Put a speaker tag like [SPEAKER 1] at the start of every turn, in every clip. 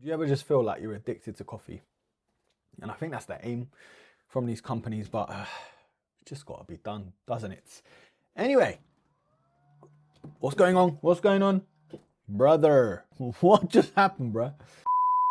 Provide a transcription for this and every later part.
[SPEAKER 1] Do you ever just feel like you're addicted to coffee? And I think that's the aim from these companies, but it's just got to be done, doesn't it? Anyway, what's going on? What's going on? Brother, what just happened, bruh?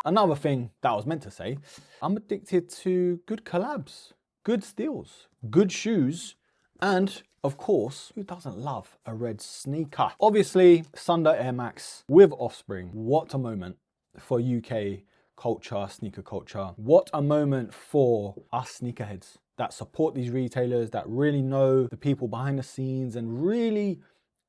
[SPEAKER 1] Another thing that I was meant to say, I'm addicted to good collabs, good steals, good shoes, and of course, who doesn't love a red sneaker? Obviously, SNDR Air Max with Offspring. What a moment for UK culture, sneaker culture. What a moment for us sneakerheads that support these retailers, that really know the people behind the scenes and really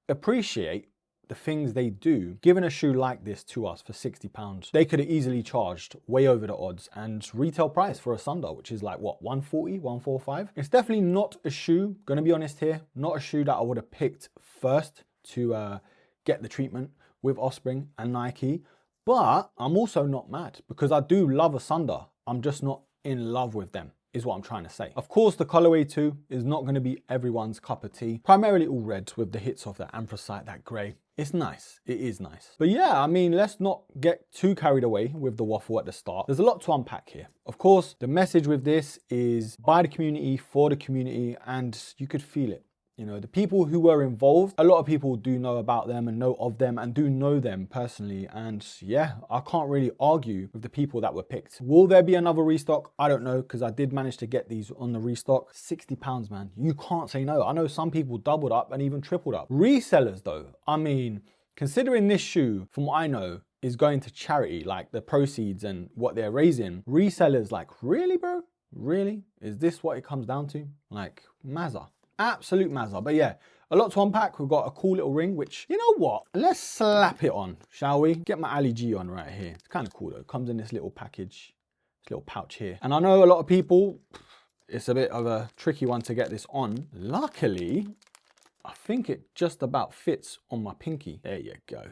[SPEAKER 1] appreciate the things they do. Giving a shoe like this to us for £60, they could have easily charged way over the odds, and retail price for a SNDR, which is like what, 140, 145? It's definitely not a shoe, gonna be honest here, not a shoe that I would have picked first to get the treatment with Offspring and Nike, but I'm also not mad because I do love a SNDR. I'm just not in love with them, is what I'm trying to say. Of course, the colorway too is not going to be everyone's cup of tea. Primarily all reds with the hits of that anthracite, that gray. It's nice, it is nice. But yeah, I mean, let's not get too carried away with the waffle at the start. There's a lot to unpack here. Of course, the message with this is by the community, for the community, and you could feel it. You know, the people who were involved, a lot of people do know about them and know of them and do know them personally. And yeah, I can't really argue with the people that were picked. Will there be another restock? I don't know, because I did manage to get these on the restock. £60, man. You can't say no. I know some people doubled up and even tripled up. Resellers though, I mean, considering this shoe, from what I know, is going to charity, like the proceeds and what they're raising, resellers like, really, bro? Really? Is this what it comes down to? Like, Mazza. Absolute mazza. But yeah, a lot to unpack. We've got a cool little ring, which, you know what? Let's slap it on, shall we? Get my Ali G on right here. It's kind of cool though. It comes in this little package, this little pouch here. And I know a lot of people, it's a bit of a tricky one to get this on. Luckily, I think it just about fits on my pinky. There you go.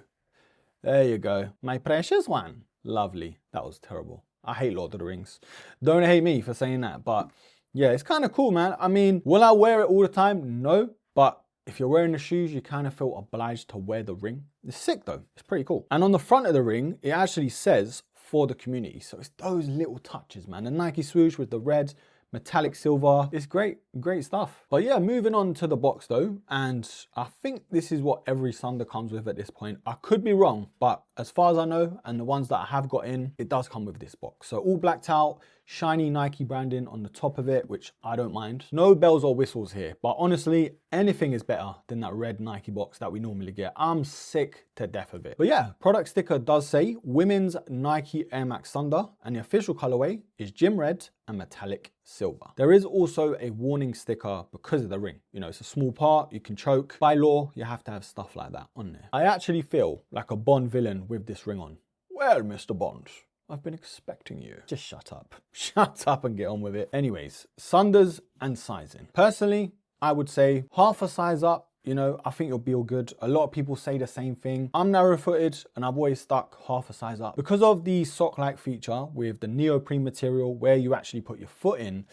[SPEAKER 1] There you go. My precious one. Lovely. That was terrible. I hate Lord of the Rings. Don't hate me for saying that, but yeah, it's kind of cool, man. I mean, will I wear it all the time? No, but if you're wearing the shoes, you kind of feel obliged to wear the ring. It's sick though, it's pretty cool. And on the front of the ring, it actually says for the community. So it's those little touches, man. The Nike swoosh with the red, metallic silver. It's great, great stuff. But yeah, moving on to the box though. And I think this is what every SNDR comes with at this point. I could be wrong, but as far as I know, and the ones that I have got in, it does come with this box. So all blacked out, shiny Nike branding on the top of it, which I don't mind. No bells or whistles here, but honestly, anything is better than that red Nike box that we normally get. I'm sick to death of it. But yeah, product sticker does say women's Nike Air Max SNDR, and the official colorway is gym red and metallic silver. There is also a warning sticker because of the ring. You know, it's a small part, you can choke. By law, you have to have stuff like that on there. I actually feel like a Bond villain with this ring on. Well, Mr. Bond, I've been expecting you. Just shut up. Shut up and get on with it. Anyways, SNDRs and sizing. Personally, I would say half a size up. You know, I think you'll be all good. A lot of people say the same thing. I'm narrow-footed and I've always stuck half a size up. Because of the sock-like feature with the neoprene material where you actually put your foot in,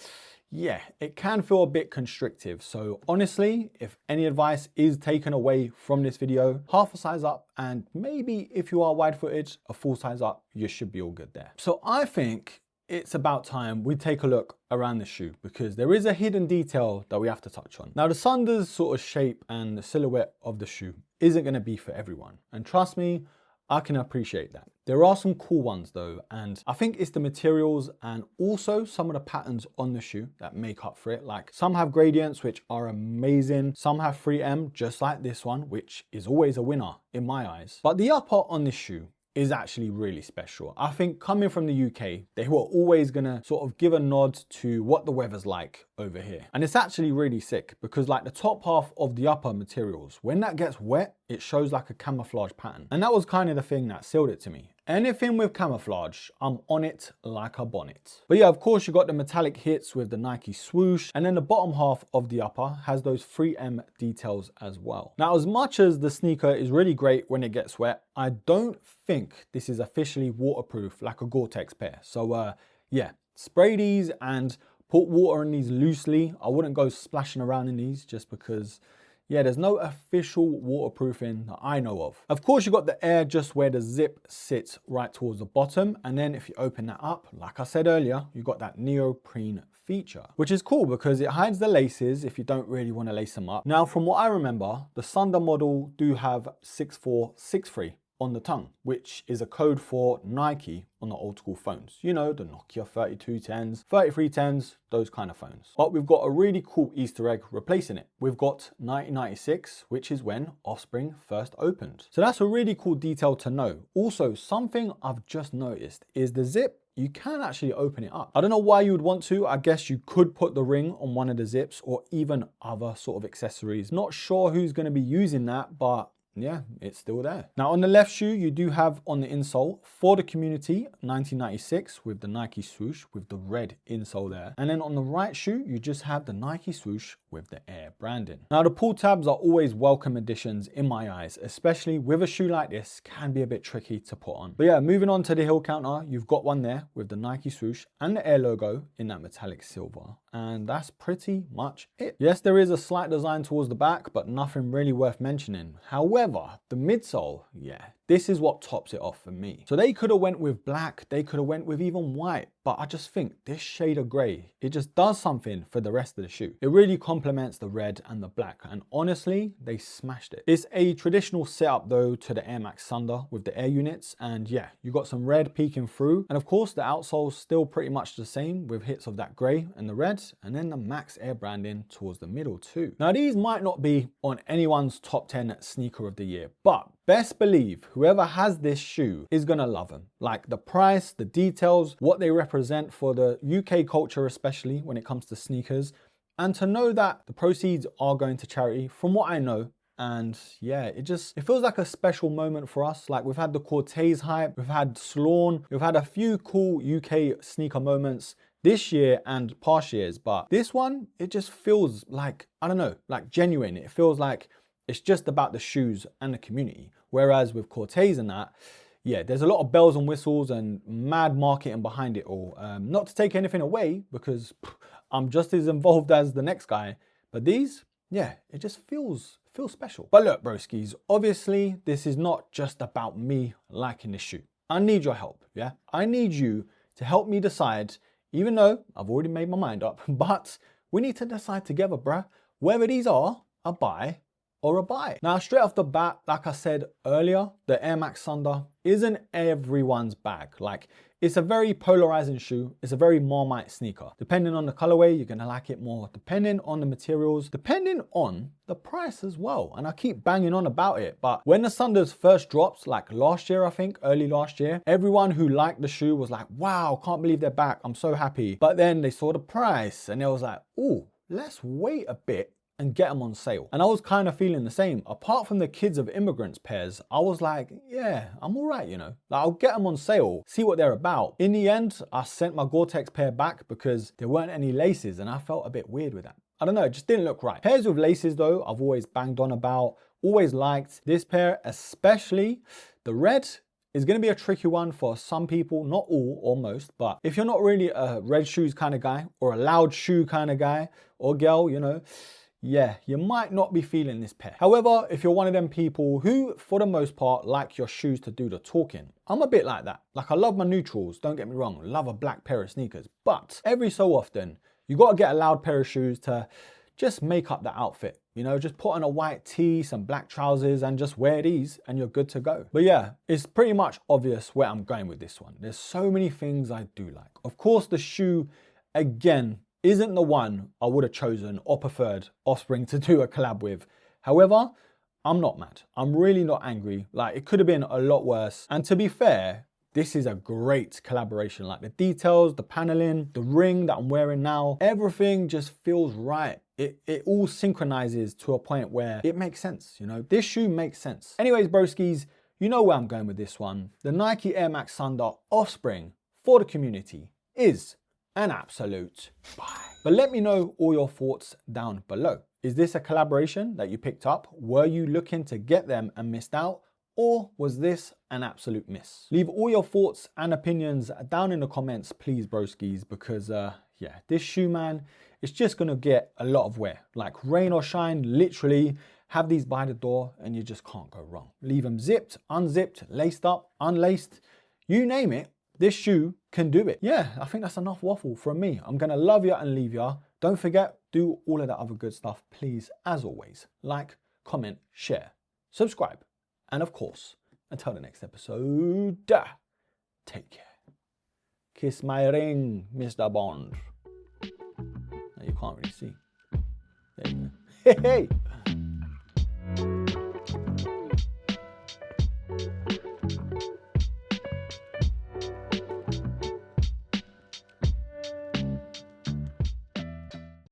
[SPEAKER 1] yeah, it can feel a bit constrictive. So honestly, if any advice is taken away from this video, half a size up, and maybe if you are wide-footed, a full size up, you should be all good there. So I think it's about time we take a look around the shoe because there is a hidden detail that we have to touch on. Now the SNDR's sort of shape and the silhouette of the shoe isn't going to be for everyone. And trust me, I can appreciate that. There are some cool ones though, and I think it's the materials and also some of the patterns on the shoe that make up for it. Like some have gradients, which are amazing. Some have 3M, just like this one, which is always a winner in my eyes. But the upper on this shoe is actually really special. I think coming from the UK, they were always gonna sort of give a nod to what the weather's like over here. And it's actually really sick because like the top half of the upper materials, when that gets wet, it shows like a camouflage pattern. And that was kind of the thing that sealed it to me. Anything with camouflage, I'm on it like a bonnet. But yeah, of course you got the metallic hits with the Nike swoosh, and then the bottom half of the upper has those 3M details as well. Now, as much as the sneaker is really great when it gets wet, I don't think this is officially waterproof like a gore-tex pair. So yeah, spray these and put water in these loosely. I wouldn't go splashing around in these just because, yeah, there's no official waterproofing that I know of. Of course, you got the air just where the zip sits right towards the bottom. And then if you open that up, like I said earlier, you got that neoprene feature, which is cool because it hides the laces if you don't really want to lace them up. Now, from what I remember, the Thunder model do have 6463 on the tongue, which is a code for Nike on the old school phones. You know, the Nokia 3210s, 3310s, those kind of phones. But we've got a really cool Easter egg replacing it. We've got 1996, which is when Offspring first opened. So that's a really cool detail to know. Also, something I've just noticed is the zip, you can actually open it up. I don't know why you would want to. I guess you could put the ring on one of the zips or even other sort of accessories. Not sure who's going to be using that, but yeah, it's still there. Now on the left shoe, you do have on the insole for the community 1996 with the Nike swoosh with the red insole there. And then on the right shoe, you just have the Nike swoosh with the Air branding. Now the pull tabs are always welcome additions in my eyes, especially with a shoe like this, can be a bit tricky to put on. But yeah, moving on to the heel counter, you've got one there with the Nike swoosh and the Air logo in that metallic silver. And that's pretty much it. Yes, there is a slight design towards the back, but nothing really worth mentioning. However, the midsole, yeah, this is what tops it off for me. So they could have went with black, they could have went with even white, but I just think this shade of gray, it just does something for the rest of the shoe. It really complements the red and the black, and honestly, they smashed it. It's a traditional setup though to the Air Max Thunder with the air units, and yeah, you got some red peeking through, and of course the outsole's still pretty much the same with hits of that gray and the red, and then the Max Air branding towards the middle too. Now these might not be on anyone's top 10 sneaker of the year, but best believe whoever has this shoe is gonna love them. Like the price, the details, what they represent for the UK culture, especially when it comes to sneakers. And to know that the proceeds are going to charity, from what I know. And yeah, it feels like a special moment for us. Like we've had the Cortez hype, we've had Sloan, we've had a few cool UK sneaker moments this year and past years. But this one, it just feels like, I don't know, like genuine. It feels like it's just about the shoes and the community. Whereas with Cortez and that, yeah, there's a lot of bells and whistles and mad marketing behind it all. Not to take anything away, because I'm just as involved as the next guy. But these, yeah, it just feels special. But look, broskies, obviously this is not just about me liking this shoe. I need your help, yeah? I need you to help me decide, even though I've already made my mind up, but we need to decide together, bruh, whether these are a buy or a buy. Now, straight off the bat, like I said earlier, the Air Max Thunder isn't everyone's bag. Like, it's a very polarizing shoe. It's a very Marmite sneaker. Depending on the colorway, you're gonna like it more. Depending on the materials, depending on the price as well. And I keep banging on about it, but when the Thunders first dropped, like last year, I think, early last year, everyone who liked the shoe was like, wow, can't believe they're back. I'm so happy. But then they saw the price and they was like, ooh, let's wait a bit and get them on sale. And I was kind of feeling the same. Apart from the Kids of Immigrants pairs, I was like, yeah, I'm all right, you know. Like, I'll get them on sale, see what they're about. In the end, I sent my Gore-Tex pair back because there weren't any laces and I felt a bit weird with that. I don't know, it just didn't look right. Pairs with laces though, I've always banged on about, always liked. This pair, especially the red, is going to be a tricky one for some people, not all or most, but if you're not really a red shoes kind of guy or a loud shoe kind of guy or girl, you know, yeah, you might not be feeling this pair. However, if you're one of them people who, for the most part, like your shoes to do the talking, I'm a bit like that. Like, I love my neutrals, don't get me wrong, love a black pair of sneakers, but every so often, you got to get a loud pair of shoes to just make up the outfit. You know, just put on a white tee, some black trousers, and just wear these, and you're good to go. But yeah, it's pretty much obvious where I'm going with this one. There's so many things I do like. Of course, the shoe, again, isn't the one I would have chosen or preferred Offspring to do a collab with. However, I'm not mad. I'm really not angry. Like, it could have been a lot worse. And to be fair, this is a great collaboration. Like, the details, the paneling, the ring that I'm wearing now, everything just feels right. It all synchronizes to a point where it makes sense, you know? This shoe makes sense. Anyways, broskies, you know where I'm going with this one. The Nike Air Max Thunder Offspring for the community is an absolute buy. But let me know all your thoughts down below. Is this a collaboration that you picked up? Were you looking to get them and missed out? Or was this an absolute miss? Leave all your thoughts and opinions down in the comments, please, broskies, because yeah, this shoe, man, it's just gonna get a lot of wear. Like, rain or shine, literally, Have these by the door and you just can't go wrong. Leave them zipped, unzipped, laced up, unlaced, you name it. This shoe can do it. Yeah, I think that's enough waffle from me. I'm gonna love you and leave you. Don't forget, do all of that other good stuff. Please, as always, like, comment, share, subscribe. And of course, until the next episode, take care. Kiss my ring, Mr. Bond. No, you can't really see. There you go. Hey, hey.